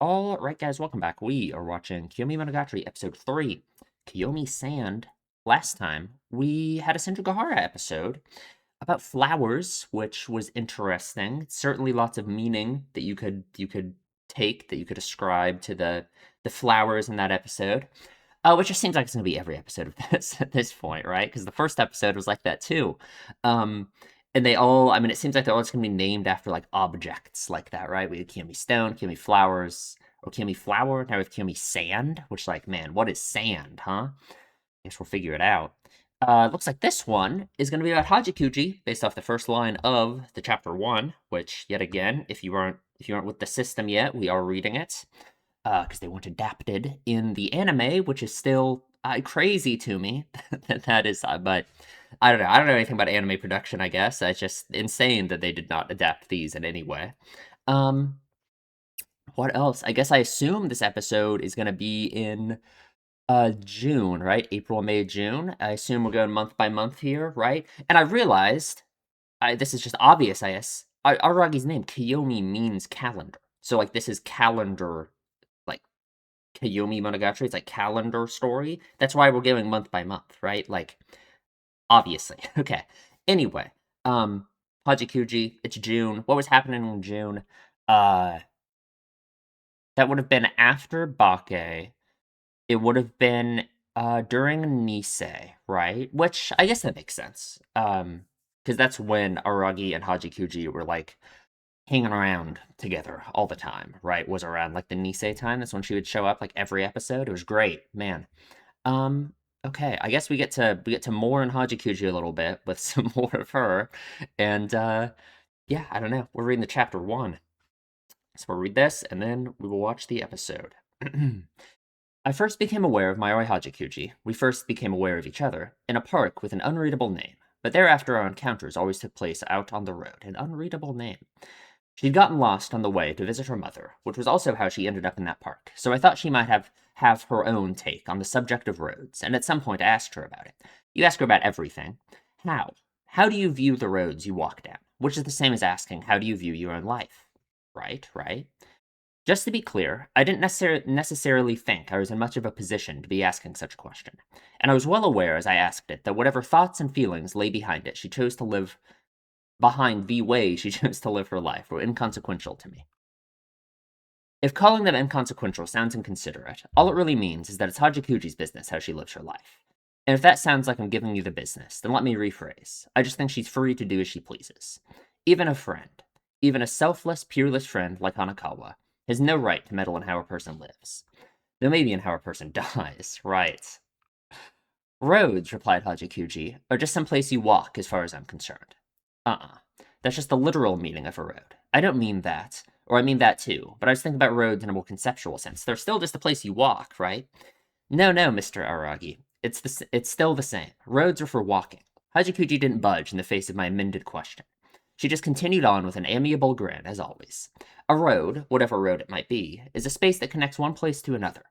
Alright guys, welcome back. We are watching Koyomimonogatari episode 3, Koyomi Sand. Last time, we had a Senjugahara episode about flowers, which was interesting. Certainly lots of meaning that you could take, that you could ascribe to the flowers in that episode. Which just seems like it's gonna be every episode of this at this point, right? Because the first episode was like that too. Um, and they all, I mean, it seems like they're all just gonna be named after like objects like that, right? We had Kiyomi Stone, Kiyomi Flowers, or Kiyomi Flower. Now with Kiyomi Sand, which, like, man, what is sand, huh? Guess we'll figure it out. Looks like this one is going to be about Hajikuji, based off the first line of the chapter 1, which, yet again, if you aren't with the system yet, we are reading it because they weren't adapted in the anime, which is still crazy to me. That is, but I don't know. I don't know anything about anime production. I guess it's just insane that they did not adapt these in any way. Um, what else? I guess I assume this episode is going to be in June, right? April, May, June. I assume we're going month by month here, right? And I realized, this is just obvious, I guess. Aragi's name, Koyomi, means calendar. So, like, this is calendar, like, Koyomimonogatari. It's like calendar story. That's why we're going month by month, right? Like, obviously. Okay. Anyway, Hajikuji, it's June. What was happening in June? Uh, that would have been after Bake. It would have been during Nisei, right? Which I guess that makes sense. Because that's when Aragi and Hajikuji were like hanging around together all the time, right? Was around like the Nisei time. That's when she would show up like every episode. It was great, man. Um, okay, I guess we get to more in Hajikuji a little bit with some more of her. And yeah, I don't know. We're reading the chapter 1. So we'll read this and then we will watch the episode. I first became aware of Mayoi Hajikuji. We first became aware of each other in a park with an unreadable name, but thereafter our encounters always took place out on the road. An unreadable name. She'd gotten lost on the way to visit her mother, which was also how she ended up in that park, so I thought she might have her own take on the subject of roads, and at some point I asked her about it. You ask her about everything. How? How do you view the roads you walk down? Which is the same as asking, how do you view your own life? Right? Just to be clear, I didn't necessarily think I was in much of a position to be asking such a question, and I was well aware as I asked it that whatever thoughts and feelings lay behind it, she chose to live behind the way she chose to live her life were inconsequential to me. If calling them inconsequential sounds inconsiderate, all it really means is that it's Hajikuji's business how she lives her life. And if that sounds like I'm giving you the business, then let me rephrase. I just think she's free to do as she pleases. Even a friend, even a selfless, peerless friend like Hanakawa, has no right to meddle in how a person lives. Though maybe in how a person dies, right? Roads, replied Hajikuji, are just some place you walk as far as I'm concerned. Uh-uh. That's just the literal meaning of a road. I don't mean that. Or I mean that too, but I was thinking about roads in a more conceptual sense. They're still just a place you walk, right? No, Mr. Aragi. It's still the same. Roads are for walking. Hajikuji didn't budge in the face of my amended question. She just continued on with an amiable grin, as always. A road, whatever road it might be, is a space that connects one place to another.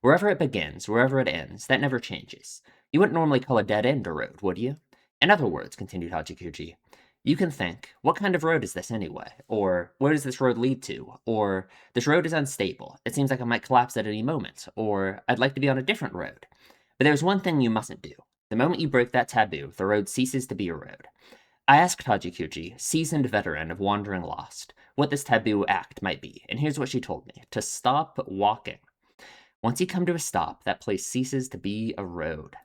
Wherever it begins, wherever it ends, that never changes. You wouldn't normally call a dead end a road, would you? In other words, continued Hajikuji, you can think, what kind of road is this anyway? Or, where does this road lead to? Or, this road is unstable. It seems like it might collapse at any moment. Or, I'd like to be on a different road. But there's one thing you mustn't do. The moment you break that taboo, the road ceases to be a road. I asked Hajikuji, seasoned veteran of wandering lost, what this taboo act might be, and here's what she told me. To stop walking. Once you come to a stop, that place ceases to be a road.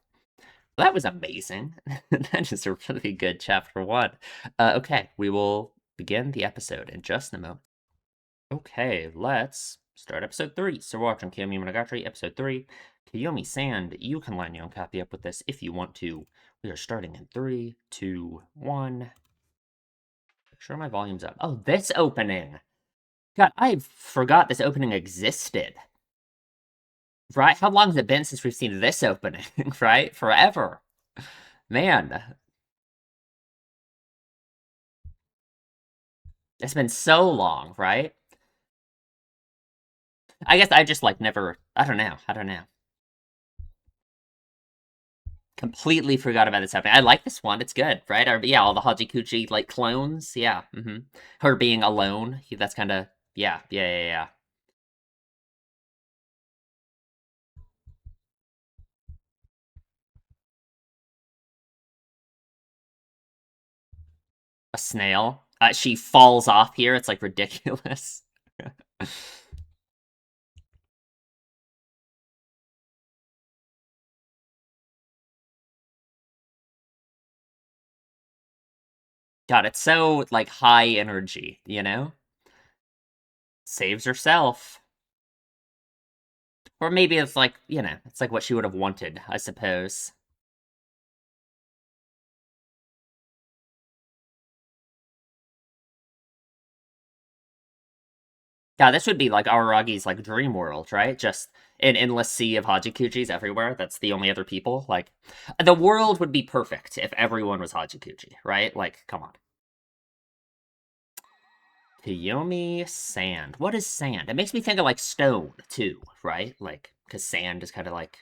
Well, that was amazing. That is a really good chapter 1. Okay, we will begin the episode in just a moment. Okay, let's start episode 3. So we're watching Koyomimonogatari, episode 3. Koyomi Sand, you can line your own copy up with this if you want to. We are starting in 3, 2, 1. Make sure my volume's up. Oh, this opening! God, I forgot this opening existed. Right? How long has it been since we've seen this opening? Right? Forever. Man. It's been so long, right? I guess I just, like, never... I don't know. Completely forgot about this opening. I like this one. It's good, right? Or, yeah, all the Hajikuchi, like, clones. Yeah. Her being alone. That's kind of... Yeah. A snail. She falls off here. It's like ridiculous. God, it's so like high energy, you know? Saves herself. Or maybe it's like, it's like what she would have wanted, I suppose. Yeah, this would be like Aragi's like dream world, right? Just an endless sea of Hajikujis everywhere. That's the only other people. Like, the world would be perfect if everyone was Hajikuji, right? Like, come on. Koyomi sand. What is sand? It makes me think of like stone too, right? Like, because sand is kind of like.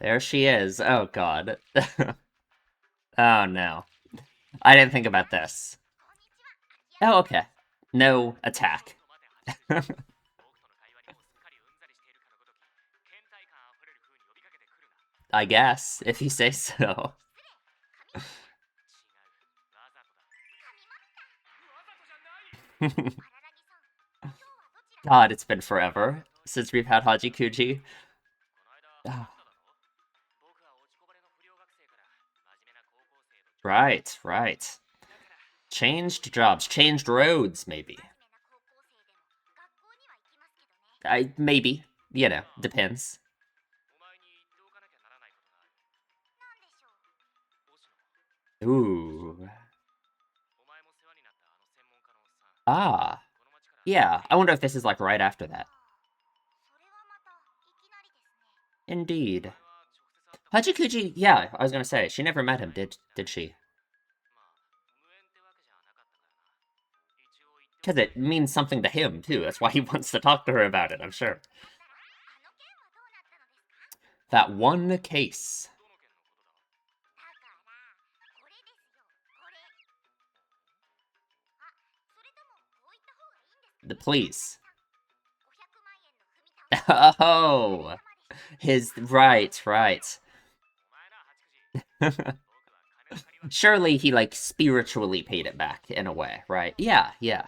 There she is. Oh god. Oh no. I didn't think about this. Oh, okay. No attack. I guess, if you say so. God, it's been forever since we've had Haji Kuji. Ah, right, right. Changed jobs, changed roads, maybe. Maybe. Depends. Ooh. Ah. Yeah, I wonder if this is like right after that. Indeed. Hachikuji, yeah, I was gonna say, she never met him, did she? Because it means something to him, too. That's why he wants to talk to her about it, I'm sure. That one case. Please. Oh, right. Surely he, like, spiritually paid it back, in a way, right? Yeah, yeah.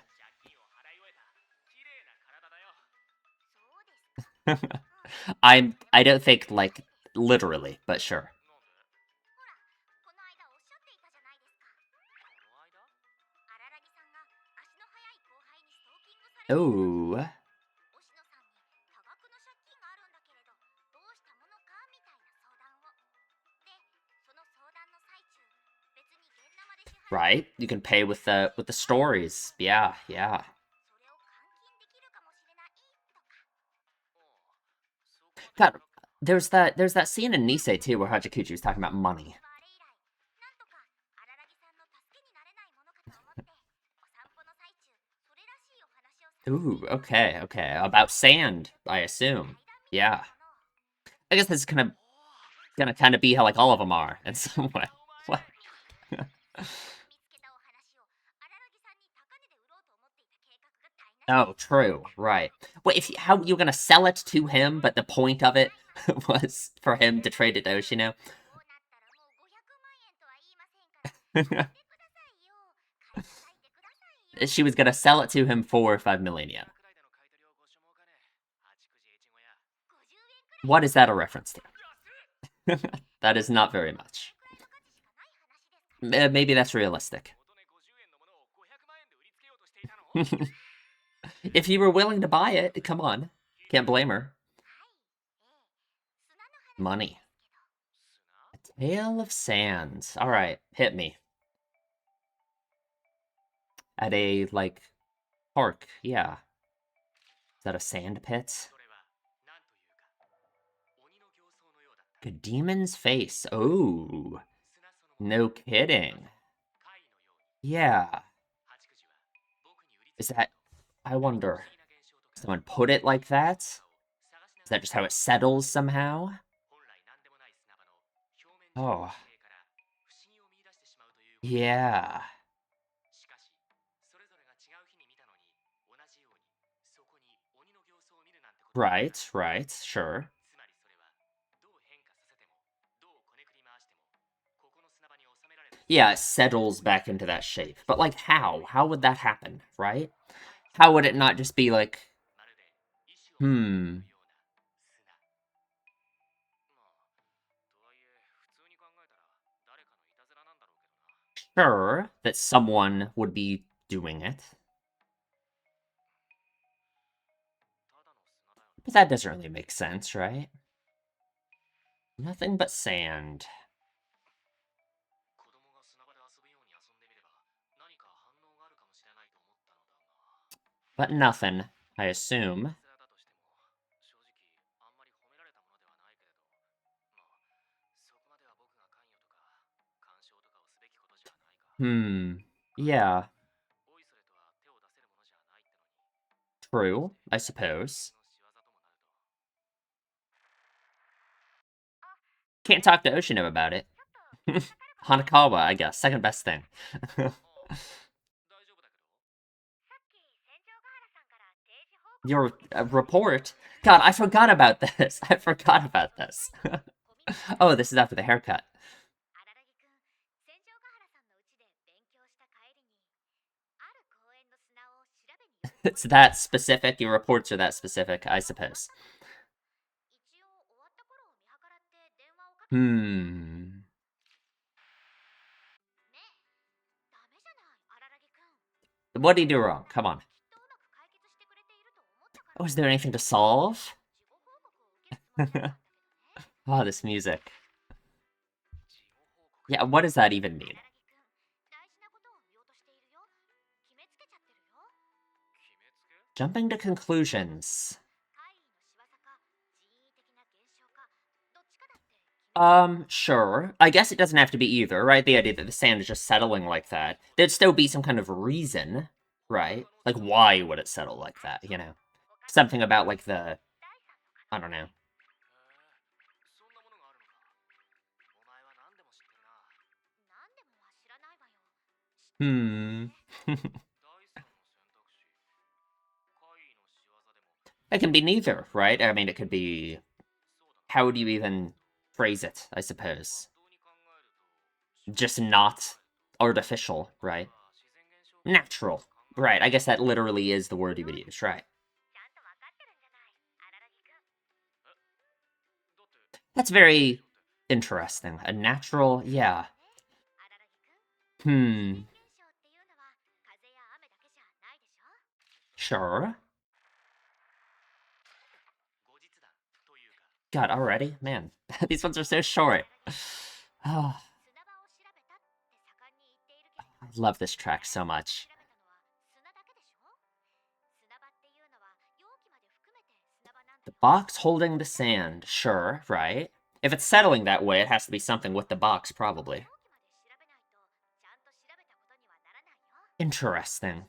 I don't think, like, literally, but sure. Ooh. Right? You can pay with the stories. Yeah, yeah. God, there's that scene in Nisei too where Hachikuji was talking about money. Ooh, okay. About sand, I assume. Yeah. I guess this is gonna kind of be how like all of them are in some way. What? Oh, true. Right. Wait, how you're gonna sell it to him, but the point of it was for him to trade it to Oshino? She was gonna sell it to him for 5 million yen. What is that a reference to? That is not very much. Maybe that's realistic. If you were willing to buy it, come on. Can't blame her. Money. A Tale of Sands. Alright, hit me. At a, like, park, yeah. Is that a sand pit? A demon's face. Oh, no kidding. Yeah. Is that... I wonder. Someone put it like that? Is that just how it settles somehow? Oh. Yeah. Right, sure. Yeah, it settles back into that shape. But, like, how? How would that happen, right? How would it not just be like, hmm, sure that someone would be doing it, but that doesn't really make sense, right? Nothing but sand. But nothing, I assume. Hmm. Yeah, true, I suppose. Can't talk to Oshino about it. Hanakawa, I guess. Second best thing. Your report? God, I forgot about this. I forgot about this. Oh, this is after the haircut. It's that specific. Your reports are that specific, I suppose. Hmm. What did he do wrong? Come on. Oh, is there anything to solve? Oh, this music. Yeah, what does that even mean? Jumping to conclusions. Sure. I guess it doesn't have to be either, right? The idea that the sand is just settling like that. There'd still be some kind of reason, right? Like, why would it settle like that, you know? Something about, like, the... I don't know. Hmm. It can be neither, right? I mean, it could be... How would you even phrase it, I suppose? Just not artificial, right? Natural. Right, I guess that literally is the word you would use, right? That's very interesting. A natural, yeah. Hmm. Sure. God, already? Man, these ones are so short. Oh, I love this track so much. The box holding the sand. Sure, right? If it's settling that way, it has to be something with the box, probably. Interesting.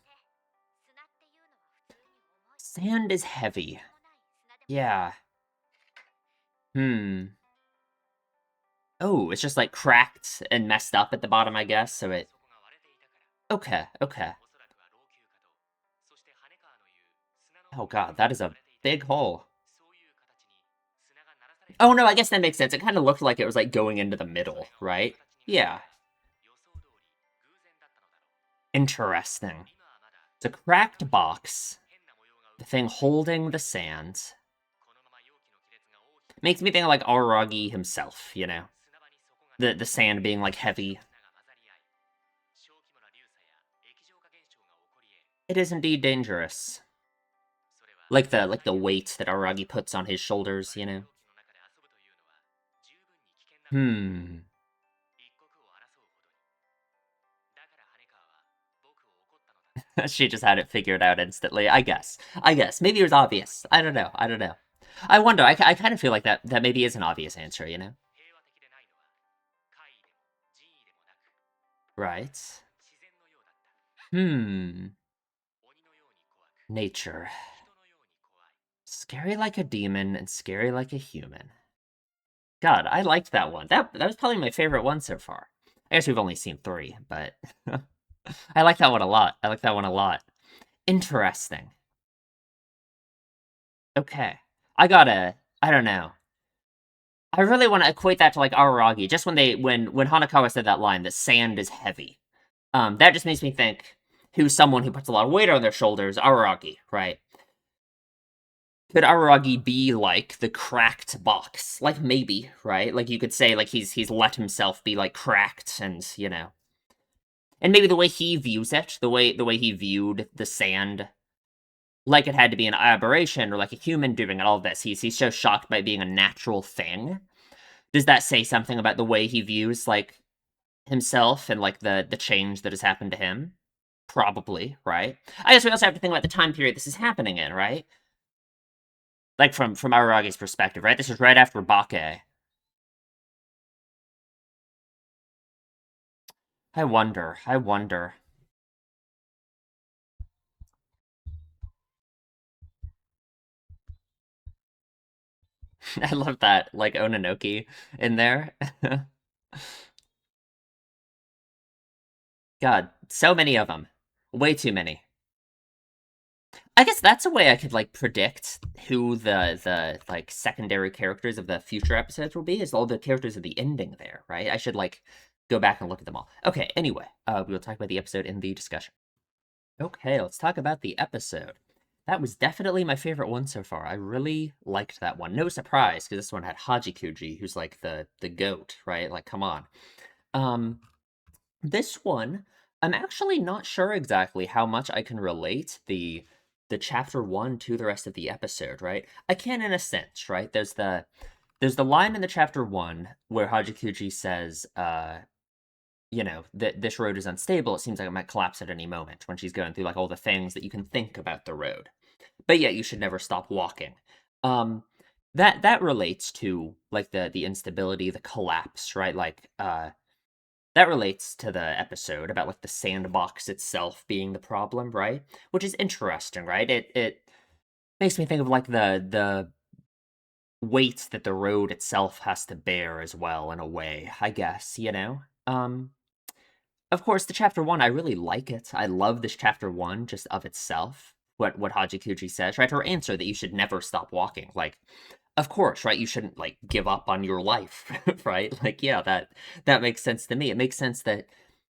Sand is heavy. Yeah. Hmm. Oh, it's just like cracked and messed up at the bottom, I guess, so it... Okay, okay. Oh god, that is a big hole. Oh no, I guess that makes sense. It kind of looked like it was like going into the middle, right? Yeah. Interesting. It's a cracked box. The thing holding the sand. Makes me think of like Aragi himself, you know? The sand being like heavy. It is indeed dangerous. Like the weight that Aragi puts on his shoulders, you know? Hmm. She just had it figured out instantly. I guess. I guess. Maybe it was obvious. I don't know. I don't know. I wonder. I kind of feel like that maybe is an obvious answer, you know? Right. Hmm. Nature. Scary like a demon and scary like a human. God, I liked that one. That was probably my favorite one so far. I guess we've only seen three, but I like that one a lot. I like that one a lot. Interesting. Okay. I don't know. I really want to equate that to like Araragi. Just when Hanakawa said that line that sand is heavy, that just makes me think who's someone who puts a lot of weight on their shoulders, Araragi, right? Could Araragi be like the cracked box? Like maybe, right? Like you could say like he's let himself be like cracked and and maybe the way he views it, the way he viewed the sand like it had to be an aberration or like a human doing all of this. He's so shocked by being a natural thing. Does that say something about the way he views like himself and like the change that has happened to him? Probably, right? I guess we also have to think about the time period this is happening in, right? Like from Araragi's perspective, right? This is right after Bake. I wonder. I wonder. I love that, like Oninoki in there. God, so many of them. Way too many. I guess that's a way I could like predict who the like secondary characters of the future episodes will be. Is all the characters of the ending there, right? I should like go back and look at them all. Okay. Anyway, we will talk about the episode in the discussion. Okay, let's talk about the episode. That was definitely my favorite one so far. I really liked that one. No surprise, because this one had Hajikuji, who's like the goat, right? Like, come on. Um, this one, I'm actually not sure exactly how much I can relate the chapter one to the rest of the episode, right? I can in a sense, right? There's the line in the chapter one where Hajikuji says, that this road is unstable. It seems like it might collapse at any moment when she's going through like all the things that you can think about the road. But yet you should never stop walking. Um, that relates to like the instability, the collapse, right? Like that relates to the episode about like the sandbox itself being the problem, right? Which is interesting, right? It makes me think of like the weight that the road itself has to bear as well in a way, I guess. Of course, the chapter one, I really like it. I love this chapter one just of itself. What Hajikuji says, right? Her answer that you should never stop walking. Like, of course, right? You shouldn't like give up on your life, right? Like, yeah, that makes sense to me. It makes sense that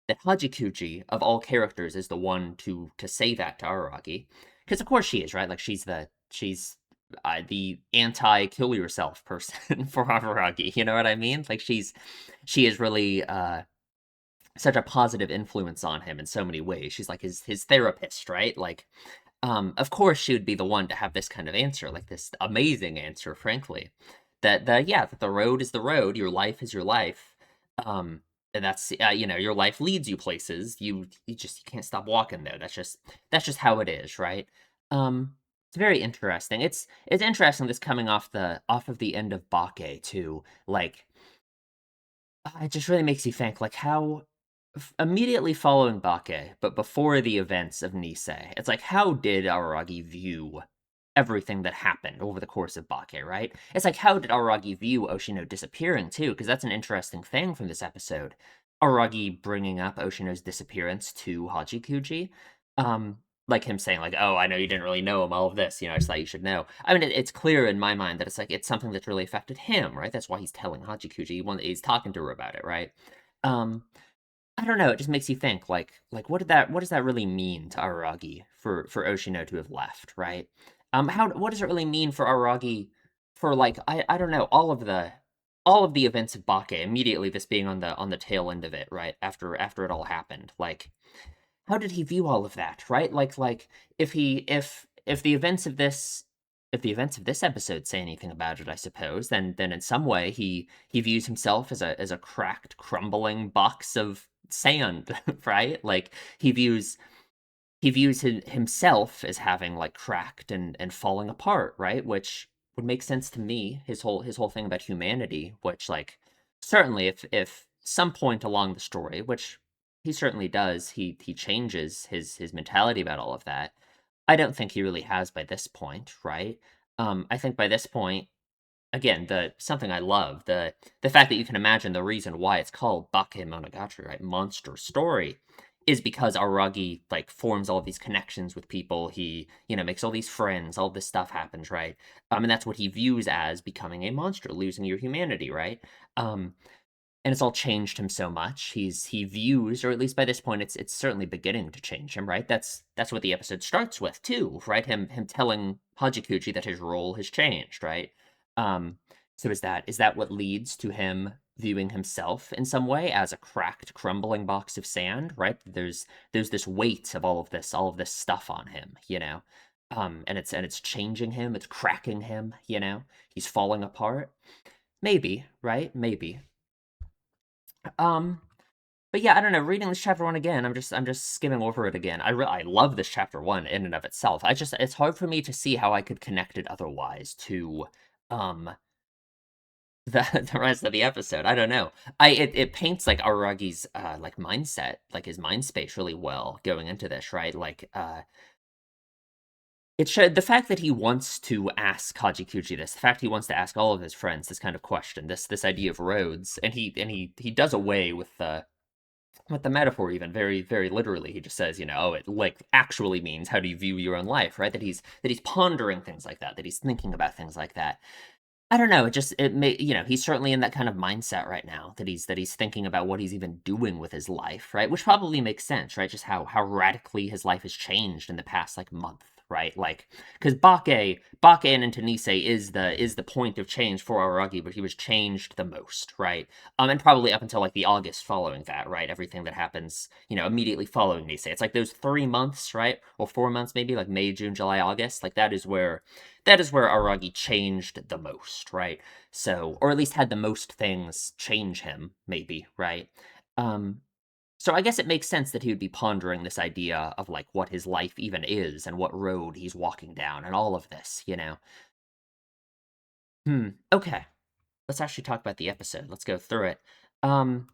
Hajikuji of all characters is the one to say that to Araragi, because of course she is, right? Like she's the anti kill yourself person for Araragi. You know what I mean? Like she is really such a positive influence on him in so many ways. She's like his therapist, right? Like, of course she would be the one to have this kind of answer, like this amazing answer, frankly. That the road is the road, your life is your life. And that's your life leads you places. You can't stop walking there. That's just how it is, right? It's very interesting. It's interesting this coming off of the end of Bake too. Like it just really makes you think, like, how immediately following Bake, but before the events of Nisei, it's like, how did Araragi view everything that happened over the course of Bake, right? It's like, how did Araragi view Oshino disappearing, too? Because that's an interesting thing from this episode. Araragi bringing up Oshino's disappearance to Hajikuji. Um, like him saying, like, oh, I know you didn't really know him, all of this, I just thought you should know. I mean, it's clear in my mind that it's like, it's something that's really affected him, right? That's why he's telling Hajikuji, he's talking to her about it, right? Um, I don't know, it just makes you think, like what does that really mean to Araragi for Oshino to have left, right? What does it really mean for Araragi for like I don't know, all of the events of Bake, immediately this being on the tail end of it, right? After it all happened. Like how did he view all of that, right? Like if the events of this episode say anything about it, I suppose, then in some way he views himself as a cracked, crumbling box of sand, right? Like he views himself as having like cracked and falling apart, right? Which would make sense to me. His whole thing about humanity, which like certainly if some point along the story, which he certainly does, he changes his mentality about all of that. I don't think he really has by this point, right? I think by this point, again, the something I love, the fact that you can imagine the reason why it's called Bakemonogatari, right? Monster story, is because Aragi like forms all of these connections with people. He, makes all these friends. All this stuff happens, right? And that's what he views as becoming a monster, losing your humanity, right? Um, and it's all changed him so much. He views, or at least by this point, it's certainly beginning to change him, right? That's what the episode starts with too, right? Him telling Hajikuji that his role has changed, right? Um, so is that what leads to him viewing himself in some way as a cracked, crumbling box of sand, right? There's this weight of all of this stuff on him, and it's changing him, it's cracking him, he's falling apart. Maybe, right? Maybe. Um, but yeah, I don't know. Reading this chapter one again, I'm just skimming over it again. I love this chapter one in and of itself. It's hard for me to see how I could connect it otherwise to um the rest of the episode. I don't know. It paints like Aragi's like mindset, like his mind space really well going into this, right? Like it showed the fact that he wants to ask Hajikuji this, the fact he wants to ask all of his friends this kind of question, this idea of roads, and he does away with the metaphor even very very literally. He just says, it like actually means how do you view your own life, right? That he's pondering things like that he's thinking about things like that. I don't know. It may, he's certainly in that kind of mindset right now that he's thinking about what he's even doing with his life, right? Which probably makes sense, right? Just how radically his life has changed in the past like month, right? Like because Bake and Tenise is the point of change for Aragi, but he was changed the most, right? And probably up until like the August following that, right? Everything that happens, immediately following Nisei. It's like those 3 months, right? Or 4 months maybe, like May, June, July, August. Like that is where Aragi changed the most, right? So, or at least had the most things change him, maybe, right? Um, so I guess it makes sense that he would be pondering this idea of like what his life even is and what road he's walking down and all of this. Okay. Let's actually talk about the episode. Let's go through it. Um,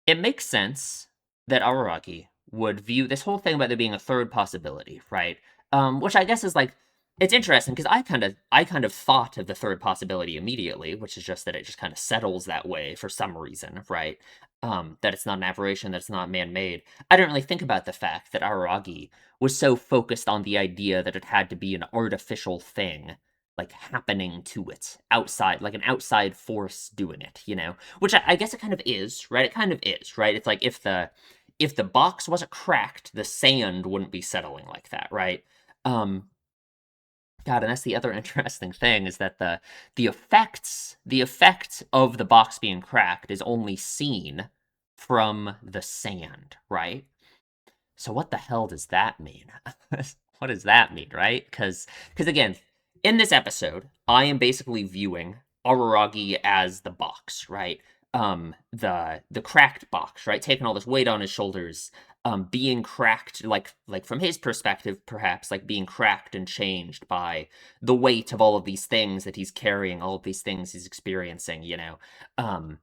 it makes sense that Araragi would view this whole thing about there being a third possibility, right? Which I guess is like it's interesting because I kind of thought of the third possibility immediately, which is just that it just kind of settles that way for some reason, right? That it's not an aberration, that it's not man-made. I didn't really think about the fact that Araragi was so focused on the idea that it had to be an artificial thing, like happening to it outside, like an outside force doing it. Which I guess it kind of is, right? It kind of is, right? It's like if the box wasn't cracked, the sand wouldn't be settling like that, right? Um, God, and that's the other interesting thing is that the effect of the box being cracked is only seen from the sand, right? So what the hell does that mean? What does that mean, right? Because again, in this episode, I am basically viewing Araragi as the box, right? The cracked box, right? Taking all this weight on his shoulders, being cracked, like from his perspective, perhaps like being cracked and changed by the weight of all of these things that he's carrying, all of these things he's experiencing. Um,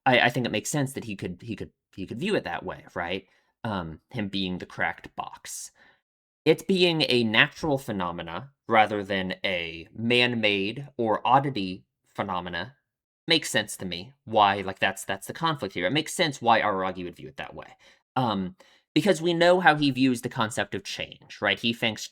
I think it makes sense that he could view it that way, right? Him being the cracked box. It being a natural phenomena rather than a man-made or oddity phenomena makes sense to me. Why, like that's the conflict here. It makes sense why Araragi would view it that way. Um, because we know how he views the concept of change, right? He views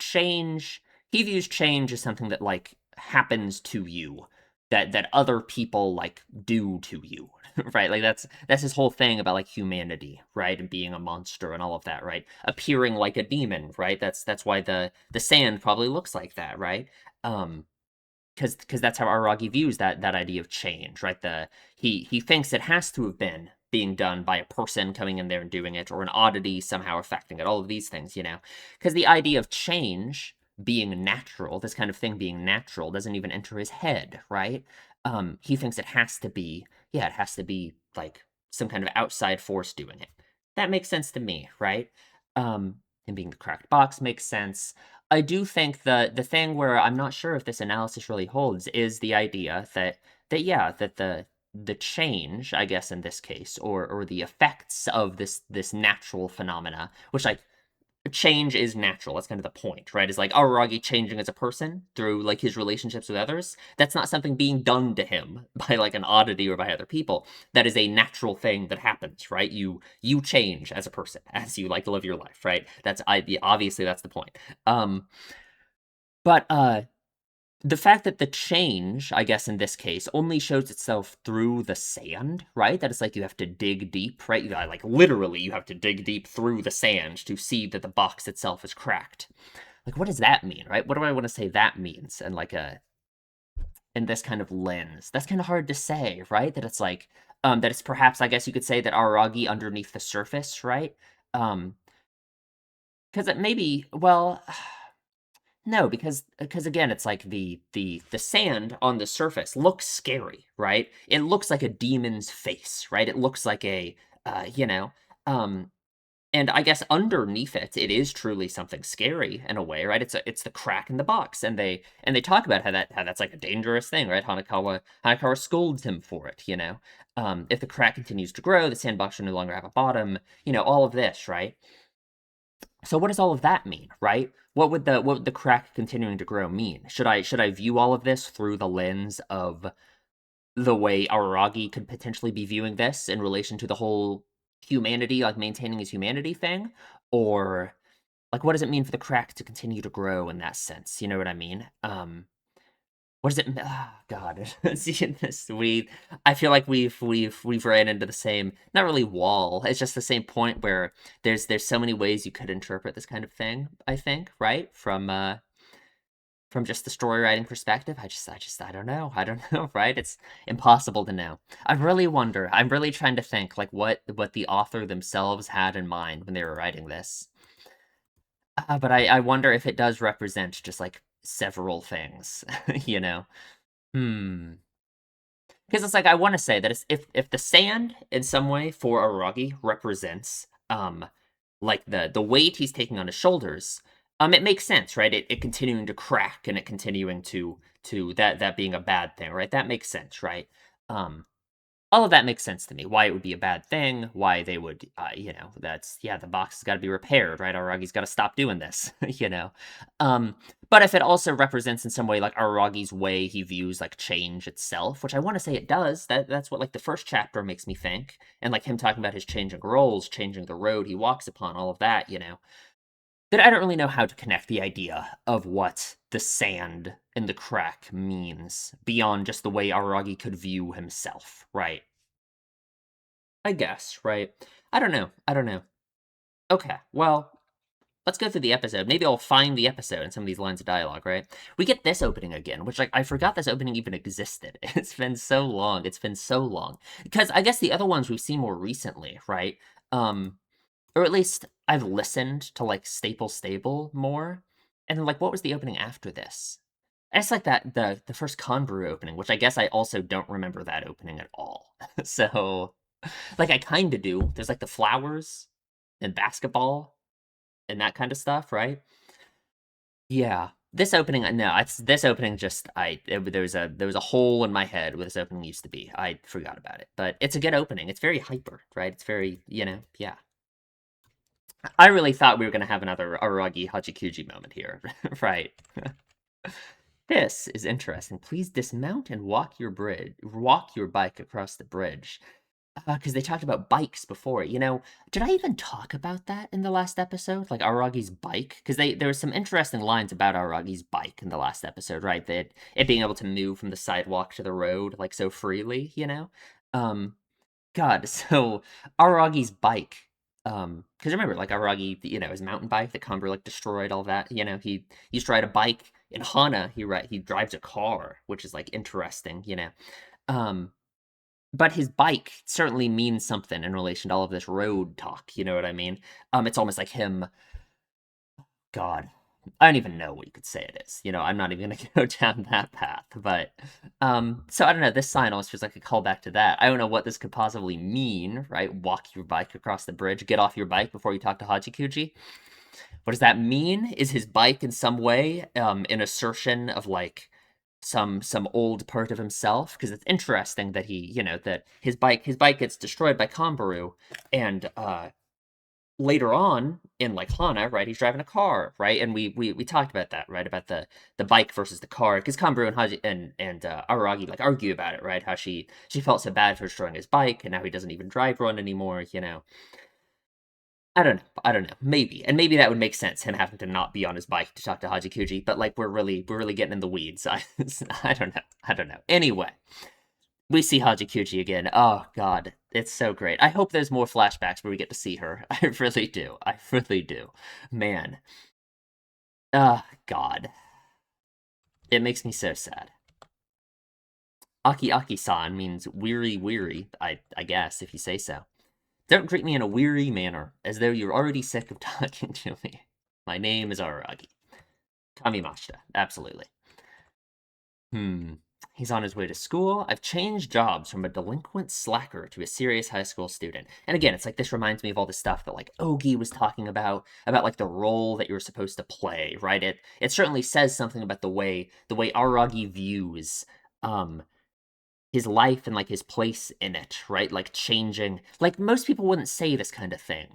change as something that like happens to you, that other people like do to you, right? Like that's his whole thing about like humanity, right? And being a monster and all of that, right? Appearing like a demon, right? That's why the sand probably looks like that, right? Um, because that's how Aragi views that idea of change, right? He thinks it has to have been being done by a person coming in there and doing it, or an oddity somehow affecting it. All of these things. Because the idea of change being natural, this kind of thing being natural, doesn't even enter his head, right? He thinks it has to be, yeah, it has to be like some kind of outside force doing it. That makes sense to me, right? Him being the cracked box makes sense. I do think the thing where I'm not sure if this analysis really holds is the idea that yeah, that the change, I guess in this case, or the effects of this natural phenomena, which like change is natural. That's kind of the point, right? Is like Araragi changing as a person through like his relationships with others. That's not something being done to him by like an oddity or by other people. That is a natural thing that happens, right? You change as a person as you like live your life, right? Obviously that's the point. Um, but the fact that the change, I guess in this case, only shows itself through the sand, right? That it's like you have to dig deep, right? Like literally, you have to dig deep through the sand to see that the box itself is cracked. Like, what does that mean, right? What do I want to say that means? And like in this kind of lens, that's kind of hard to say, right? That it's like, that it's perhaps, I guess you could say that Araragi underneath the surface, right? Because it maybe, well, no, because again, it's like the sand on the surface looks scary, right? It looks like a demon's face, right? It looks like a you know, um and I guess underneath it, it is truly something scary in a way, right? It's the crack in the box, and they talk about how that's like a dangerous thing, right? Hanakawa scolds him for it, you know. If the crack continues to grow, the sandbox will no longer have a bottom, all of this, right? So what does all of that mean, right? What would the crack continuing to grow mean? Should I view all of this through the lens of the way Araragi could potentially be viewing this in relation to the whole humanity, like maintaining his humanity thing? Or like what does it mean for the crack to continue to grow in that sense? You know what I mean? What does it? God, seeing this, I feel like we've ran into the same, not really wall. It's just the same point where there's so many ways you could interpret this kind of thing. I think, right, from just the story writing perspective. I don't know. I don't know, right? It's impossible to know. I really wonder. I'm really trying to think like what the author themselves had in mind when they were writing this. But I wonder if it does represent just like several things, you know. Hmm. Because it's like I want to say that if the sand in some way for Aragi represents like the weight he's taking on his shoulders, it makes sense, right? It continuing to crack and it continuing to that being a bad thing, right? That makes sense, right? Um all of that makes sense to me. Why it would be a bad thing, why they would, that's, yeah, the box has got to be repaired, right? Aragi's got to stop doing this, you know? Um, but if it also represents in some way, like, Aragi's way he views, like, change itself, which I want to say it does, that's what, like, the first chapter makes me think, and, like, him talking about his changing roles, changing the road he walks upon, all of that, that I don't really know how to connect the idea of what the sand in the crack means beyond just the way Aragi could view himself, right? I guess, right? I don't know. I don't know. Okay, well, let's go through the episode. Maybe I'll find the episode in some of these lines of dialogue, right? We get this opening again, which like I forgot this opening even existed. It's been so long. It's been so long. Because I guess the other ones we've seen more recently, right? Um, or at least I've listened to like Stable more. And then like what was the opening after this? It's like that the first Conbrew opening, which I guess I also don't remember that opening at all. So like I kind of do. There's like the flowers and basketball and that kind of stuff, right? Yeah. This opening, no, it's this opening. There was a hole in my head where this opening used to be. I forgot about it, but it's a good opening. It's very hyper, right? It's very, yeah. I really thought we were gonna have another Aragi Hachikuji moment here, right? This is interesting. Please dismount and walk your bike across the bridge. Because they talked about bikes before. Did I even talk about that in the last episode? Like Aragi's bike? Because there was some interesting lines about Aragi's bike in the last episode, right? That it being able to move from the sidewalk to the road like so freely. Um, God, so Aragi's bike. Because remember, like Aragi, his mountain bike that Conver like destroyed, all that. He used to ride a bike. In Hana, he drives a car, which is like interesting. Um, but his bike certainly means something in relation to all of this road talk, you know what I mean? It's almost like him. God, I don't even know what you could say it is. I'm not even gonna go down that path. But so I don't know. This sign almost feels like a callback to that. I don't know what this could possibly mean, right? Walk your bike across the bridge. Get off your bike before you talk to Hachikuji. What does that mean? Is his bike in some way an assertion of like some old part of himself? Because it's interesting that that his bike gets destroyed by Kombaru, and later on in like Hana, right, he's driving a car, right? And we talked about that, right? About the bike versus the car, because Kanburu and Haji and Araragi like argue about it, right? How she felt so bad for destroying his bike, and now he doesn't even drive one anymore, you know. I don't know. I don't know. Maybe. And maybe that would make sense, him having to not be on his bike to talk to Hajikuji, but like we're really getting in the weeds. I don't know. I don't know. Anyway, we see Hajikuji again. Oh god, it's so great. I hope there's more flashbacks where we get to see her. I really do. I really do. Man. God. It makes me so sad. Aki Aki-san means weary weary, I guess, if you say so. Don't greet me in a weary manner, as though you're already sick of talking to me. My name is Araragi. Kamimashita, absolutely. Hmm. He's on his way to school. I've changed jobs from a delinquent slacker to a serious high school student. And again, it's like this reminds me of all the stuff that like Ogi was talking about like the role that you're supposed to play, right? It certainly says something about the way Araragi views um his life and like his place in it, right? Like changing, like most people wouldn't say this kind of thing,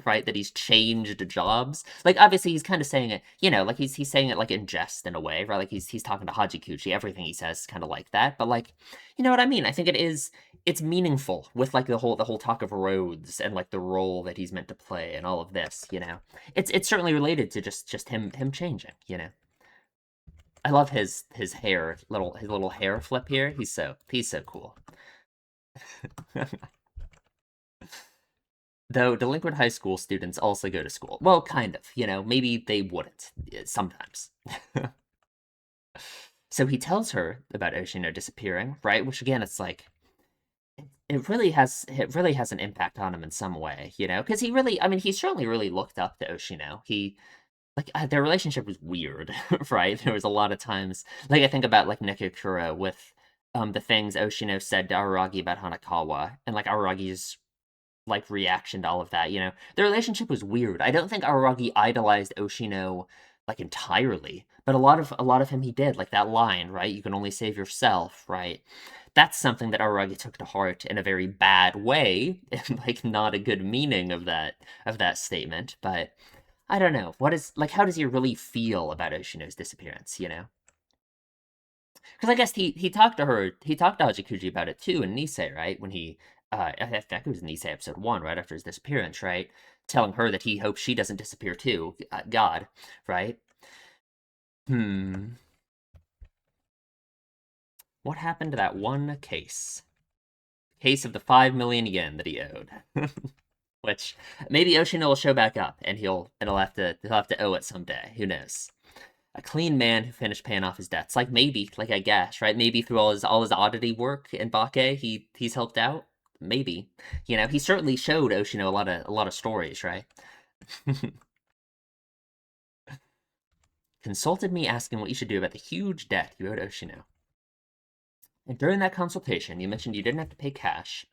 right? That he's changed jobs. Like obviously he's kind of saying it, like he's saying it like in jest in a way, right? Like he's talking to Hajikuchi. Everything he says is kind of like that. But like, you know what I mean? I think it's meaningful with like the whole talk of roads and like the role that he's meant to play and all of this, you know. It's certainly related to just him changing, you know. I love his hair, his little hair flip here. He's so cool. Though delinquent high school students also go to school. Well, kind of, maybe they wouldn't sometimes. So he tells her about Oshino disappearing, right? Which again, it's like it really has an impact on him in some way, because I mean, he certainly really looked up to Oshino. Their relationship was weird, right? There was a lot of times, like I think about like Nekokura with the things Oshino said to Araragi about Hanakawa, and like Araragi's like reaction to all of that. The relationship was weird. I don't think Araragi idolized Oshino like entirely, but a lot of him he did, like that line, right? You can only save yourself, right? That's something that Araragi took to heart in a very bad way, and like not a good meaning of that statement, but I don't know. How does he really feel about Oshino's disappearance, you know? Because I guess he talked to Hachikuji about it too in Nisei, right? When I think it was Nisei episode 1, right after his disappearance, right? Telling her that he hopes she doesn't disappear too. God, right? Hmm. What happened to that one case? Case of the 5 million yen that he owed. Which maybe Oshino will show back up and he'll have to owe it someday. Who knows? A clean man who finished paying off his debts. Like maybe, like I guess, right? Maybe through all his oddity work in Bake, he's helped out. Maybe. He certainly showed Oshino a lot of stories, right? Consulted me asking what you should do about the huge debt you owed Oshino. And during that consultation, you mentioned you didn't have to pay cash,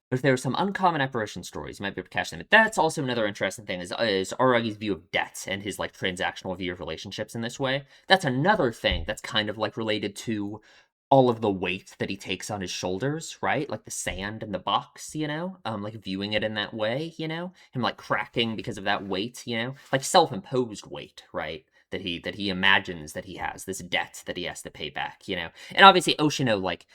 but if there were some uncommon apparition stories, you might be able to cash them. But that's also another interesting thing is Aragi's view of debt and his like transactional view of relationships in this way. That's another thing that's kind of like related to all of the weight that he takes on his shoulders, right? Like the sand in the box, like viewing it in that way, him like cracking because of that weight, like self-imposed weight, right? That he imagines that he has this debt that he has to pay back, and obviously Oshino like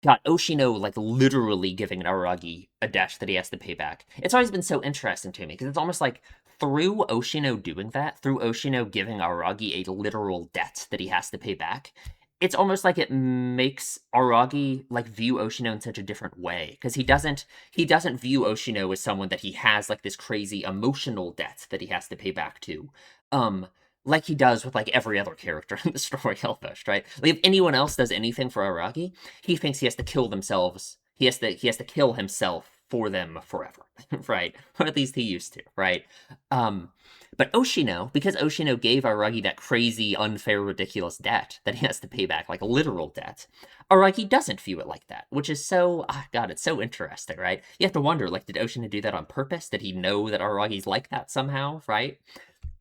got Oshino like literally giving Araragi a debt that he has to pay back. It's always been so interesting to me because it's almost like through Oshino doing that, through Oshino giving Araragi a literal debt that he has to pay back, it's almost like it makes Aragi like view Oshino in such a different way because he doesn't view Oshino as someone that he has like this crazy emotional debt that he has to pay back to. Um like he does with like every other character in the story almost, right? Like if anyone else does anything for Aragi, he thinks he has to kill themselves. He has to kill himself for them forever, right? Or at least he used to, right? Um but Oshino, because Oshino gave Aragi that crazy, unfair, ridiculous debt that he has to pay back, like a literal debt, Aragi doesn't view it like that, which is so, God, it's so interesting, right? You have to wonder, like, did Oshino do that on purpose? Did he know that Aragi's like that somehow, right?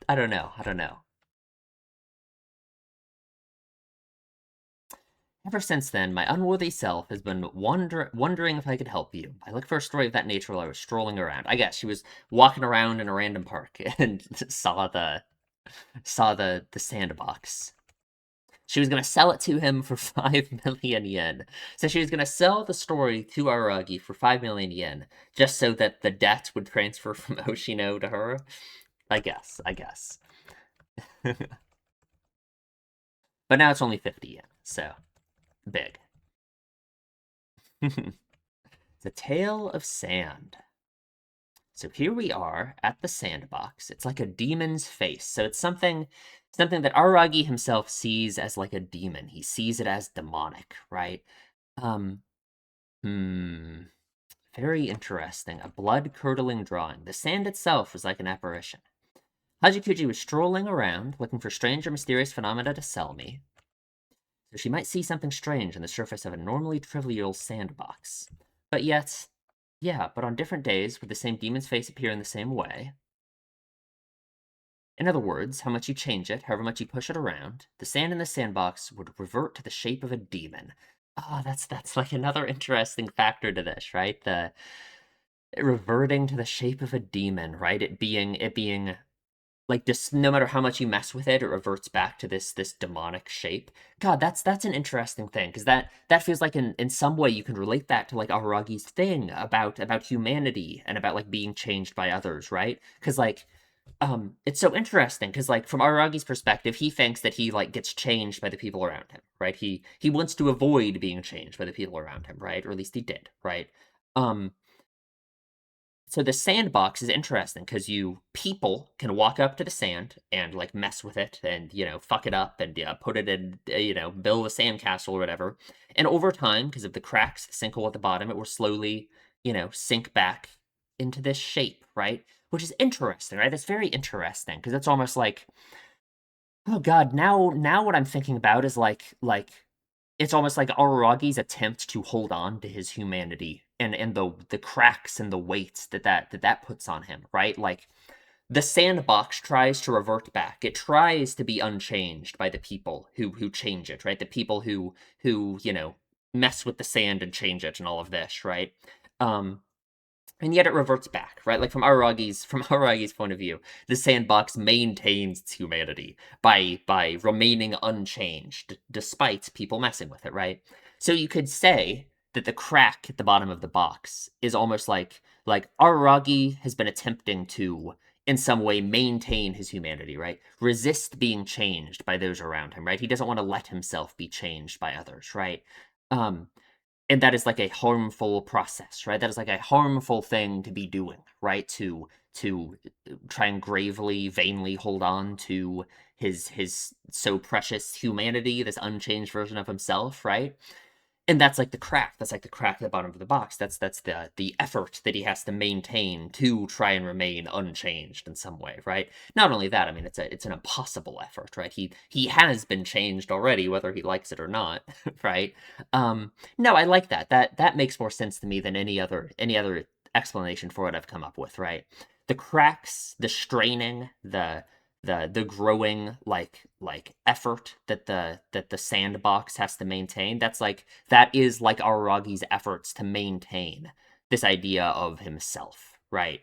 I don't know. I don't know. Ever since then, my unworthy self has been wondering if I could help you. I looked for a story of that nature while I was strolling around. I guess she was walking around in a random park and saw the sandbox. She was gonna sell it to him for 5 million yen. So she was gonna sell the story to Aragi for 5 million yen, just so that the debt would transfer from Oshino to her. I guess. But now it's only 50 yen, so big. The Tale of Sand. So here we are at the sandbox. It's like a demon's face. So it's something that Aragi himself sees as like a demon. He sees it as demonic, right? Um, very interesting. A blood-curdling drawing. The sand itself was like an apparition. Hajikuji was strolling around, looking for strange or mysterious phenomena to sell me. So she might see something strange on the surface of a normally trivial sandbox. But yet, yeah, but on different days would the same demon's face appear in the same way. In other words, how much you change it, however much you push it around, the sand in the sandbox would revert to the shape of a demon. Ah, that's like another interesting factor to this, right? The reverting to the shape of a demon, right? It being like just no matter how much you mess with it, it reverts back to this demonic shape. God, that's an interesting thing because that feels like in some way you can relate that to like Aragi's thing about humanity and about like being changed by others, right? Because like it's so interesting because like from Aragi's perspective, he thinks that he like gets changed by the people around him, right? He wants to avoid being changed by the people around him, right? Or at least he did, right? Um, so the sandbox is interesting because you people can walk up to the sand and like mess with it and fuck it up and put it in build a sandcastle or whatever. And over time, because of the cracks, the sinkhole at the bottom, it will slowly sink back into this shape, right? Which is interesting, right? That's very interesting because it's almost like, oh God, now what I'm thinking about is like it's almost like Aragi's attempt to hold on to his humanity and the cracks and the weights that puts on him, right? Like the sandbox tries to revert back. It tries to be unchanged by the people who change it, right? The people who mess with the sand and change it and all of this, right? Um and yet it reverts back, right? Like from Aragi's point of view, the sandbox maintains its humanity by remaining unchanged despite people messing with it, right? So you could say that the crack at the bottom of the box is almost like Aragi has been attempting to in some way maintain his humanity, right? Resist being changed by those around him, right? He doesn't want to let himself be changed by others, right? Um and that is like a harmful process, right? That is like a harmful thing to be doing, right? To try and gravely, vainly hold on to his so precious humanity, this unchanged version of himself, right? And that's like the crack. That's like the crack at the bottom of the box. That's the effort that he has to maintain to try and remain unchanged in some way, right? Not only that, I mean it's an impossible effort, right? He has been changed already, whether he likes it or not, right? No, I like that. That makes more sense to me than any other explanation for what I've come up with, right? The cracks, the straining, the growing like effort that the sandbox has to maintain, that is like Aragi's efforts to maintain this idea of himself, right?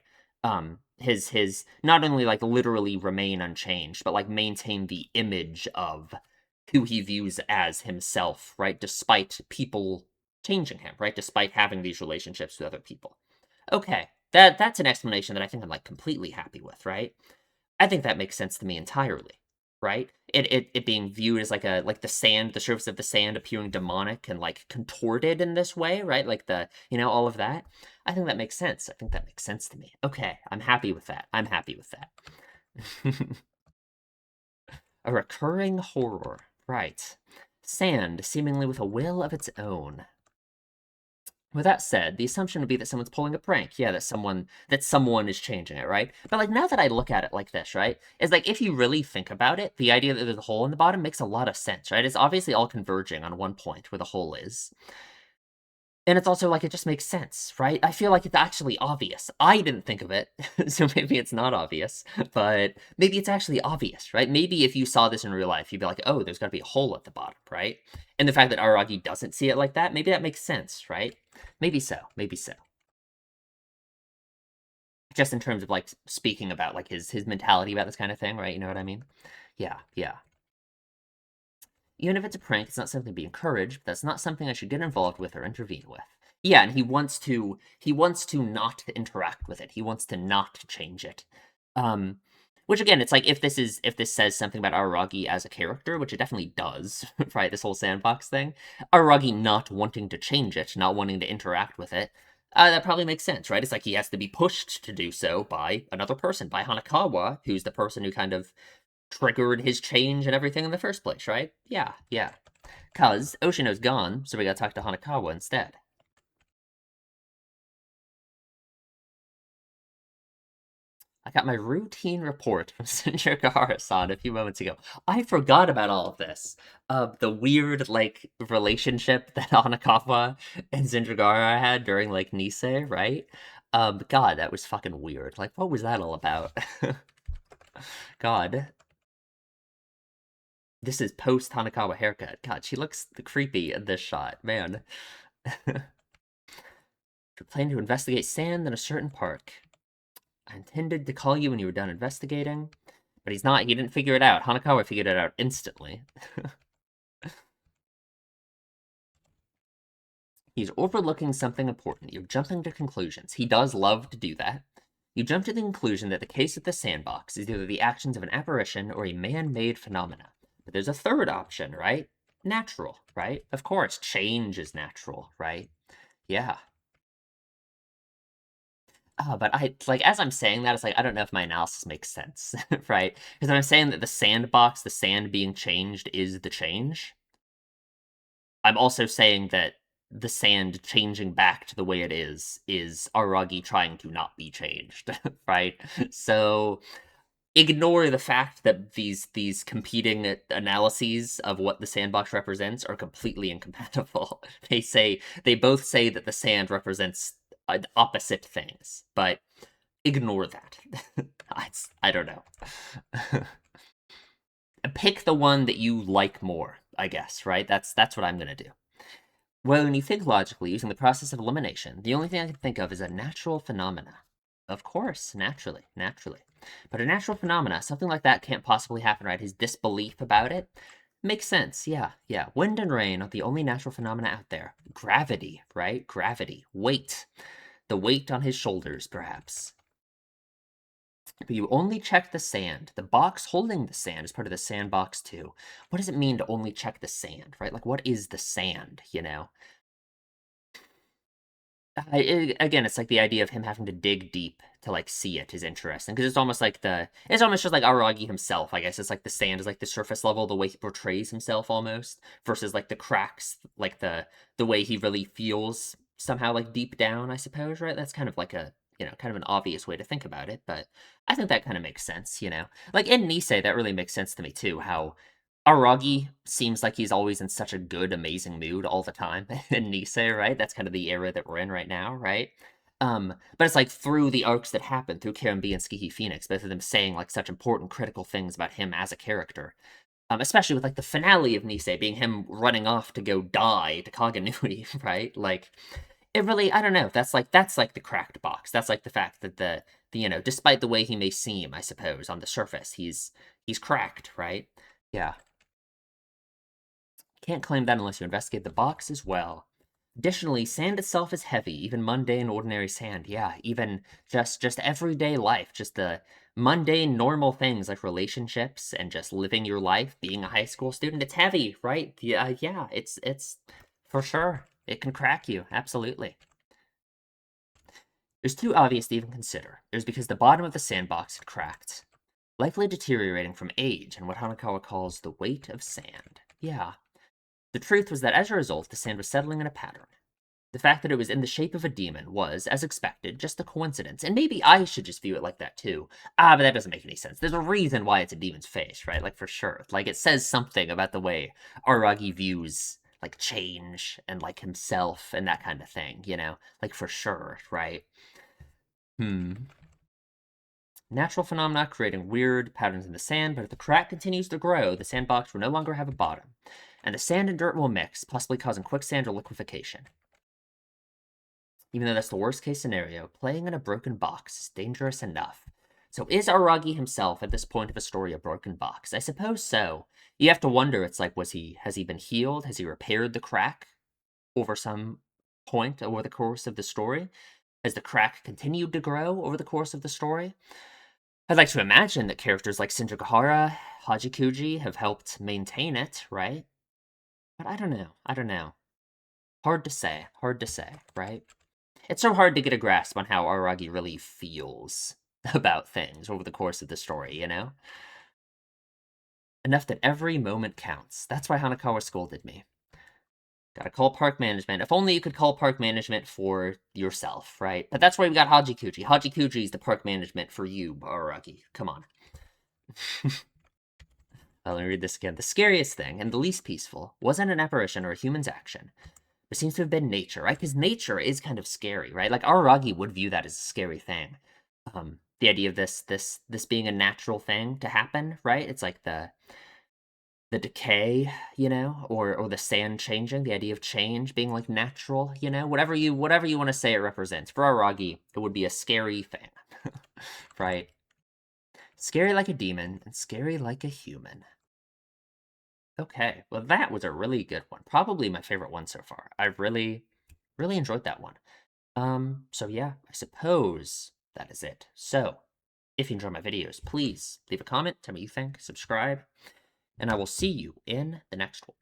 His not only like literally remain unchanged, but like maintain the image of who he views as himself, right? Despite people changing him, right? Despite having these relationships with other people. Okay, that's an explanation that I think I'm like completely happy with, right? I think that makes sense to me entirely, right? It being viewed as like the sand, the surface of the sand appearing demonic and like contorted in this way, right? Like all of that. I think that makes sense. I think that makes sense to me. Okay, I'm happy with that. I'm happy with that. A recurring horror, right? Sand, seemingly with a will of its own. With that said, the assumption would be that someone's pulling a prank. Yeah, that someone is changing it, right? But like now that I look at it like this, right? Is like if you really think about it, the idea that there's a hole in the bottom makes a lot of sense, right? It's obviously all converging on one point where the hole is. And it's also like, it just makes sense, right? I feel like it's actually obvious. I didn't think of it, so maybe it's not obvious, but maybe it's actually obvious, right? Maybe if you saw this in real life, you'd be like, oh, there's gotta be a hole at the bottom, right? And the fact that Aragi doesn't see it like that, maybe that makes sense, right? Maybe so, maybe so. Just in terms of, like, speaking about, like, his mentality about this kind of thing, right? You know what I mean? Yeah, yeah. Even if it's a prank, it's not something to be encouraged, but that's not something I should get involved with or intervene with. Yeah, and he wants to not interact with it. He wants to not change it. Um, which again, it's like if this says something about Araragi as a character, which it definitely does, right? This whole sandbox thing, Araragi not wanting to change it, not wanting to interact with it, that probably makes sense, right? It's like he has to be pushed to do so by another person, by Hanakawa, who's the person who kind of triggered his change and everything in the first place, right? Yeah, yeah. Cause Oshino's gone, so we gotta talk to Hanakawa instead. I got my routine report from Senjo Gahara-san a few moments ago. I forgot about all of this. The weird, like, relationship that Hanakawa and Senjo Gahara had during, like, Nisei, right? God, that was fucking weird. Like, what was that all about? God. This is post Hanakawa haircut. God, she looks creepy in this shot, man. You're planning to investigate sand in a certain park. I intended to call you when you were done investigating, but he's not. He didn't figure it out. Hanakawa figured it out instantly. He's overlooking something important. You're jumping to conclusions. He does love to do that. You jump to the conclusion that the case at the sandbox is either the actions of an apparition or a man-made phenomena. But there's a third option, right? Natural, right? Of course, change is natural, right? Yeah. But I like as I'm saying that, it's like I don't know if my analysis makes sense, right? Because I'm saying that the sandbox, the sand being changed, is the change. I'm also saying that the sand changing back to the way it is Aragi trying to not be changed, right? So ignore the fact that these competing analyses of what the sandbox represents are completely incompatible. They both say that the sand represents opposite things, but ignore that. I don't know. Pick the one that you like more, I guess, right? That's what I'm gonna do. Well, when you think logically, using the process of elimination, the only thing I can think of is a natural phenomena. Of course, naturally, naturally. But a natural phenomena, something like that can't possibly happen, right? His disbelief about it makes sense, yeah, yeah. Wind and rain are the only natural phenomena out there. Gravity, right? Gravity. Weight. The weight on his shoulders, perhaps. But you only check the sand. The box holding the sand is part of the sandbox too. What does it mean to only check the sand, right? Like, what is the sand, you know? Again, it's like the idea of him having to dig deep to like see it is interesting because it's almost just like Aragi himself. I guess it's like the sand is like the surface level, the way he portrays himself almost, versus like the cracks, like the way he really feels somehow like deep down. I suppose, right? That's kind of like a kind of an obvious way to think about it, but I think that kind of makes sense. Like in Nisei, that really makes sense to me too. How Aragi seems like he's always in such a good, amazing mood all the time in Nisei, right? That's kind of the era that we're in right now, right? But it's like through the arcs that happen through Karambi and Skihi Phoenix, both of them saying like such important, critical things about him as a character. Especially with like the finale of Nisei being him running off to go die to Kaganui, right? Like it really, I don't know. That's like the cracked box. That's like the fact that despite the way he may seem, I suppose, on the surface, he's cracked, right? Yeah. Can't claim that unless you investigate the box as well. Additionally, sand itself is heavy, even mundane, ordinary sand. Yeah, even just everyday life, just the mundane, normal things like relationships and just living your life, being a high school student. It's heavy, right? Yeah, it's for sure. It can crack you, absolutely. There's two obvious to even consider. There's because the bottom of the sandbox had cracked, likely deteriorating from age and what Hanakawa calls the weight of sand. Yeah, the truth was that as a result, the sand was settling in a pattern. The fact that it was in the shape of a demon was, as expected, just a coincidence, and maybe I should just view it like that too. But that doesn't make any sense. There's a reason why it's a demon's face, right? Like, for sure. Like, it says something about the way Aragi views, like change and like himself and that kind of thing, like for sure, right? Natural phenomena creating weird patterns in the sand, but if the crack continues to grow, the sandbox will no longer have a bottom, and the sand and dirt will mix, possibly causing quicksand or liquefaction. Even though that's the worst case scenario, playing in a broken box is dangerous enough. So is Aragi himself at this point of a story a broken box? I suppose so. You have to wonder, it's like, has he been healed? Has he repaired the crack over some point over the course of the story? Has the crack continued to grow over the course of the story? I'd like to imagine that characters like Shinjagahara, Hajikuji have helped maintain it, right? But I don't know. I don't know. Hard to say. Hard to say, right? It's so hard to get a grasp on how Aragi really feels about things over the course of the story, Enough that every moment counts. That's why Hanakawa scolded me. Gotta call park management. If only you could call park management for yourself, right? But that's why we got Hajikuji. Hajikuji is the park management for you, Aragi. Come on. Let me read this again. The scariest thing, and the least peaceful, wasn't an apparition or a human's action. It seems to have been nature, right? Because nature is kind of scary, right? Like, Aragi would view that as a scary thing. The idea of this being a natural thing to happen, right? It's like the decay, or the sand changing, the idea of change being like natural, whatever you want to say it represents. For Aragi, it would be a scary thing, right? Scary like a demon and scary like a human. Okay, well that was a really good one. Probably my favorite one so far. I really, really enjoyed that one. So yeah, I suppose that is it. So, if you enjoy my videos, please leave a comment, tell me what you think, subscribe, and I will see you in the next one.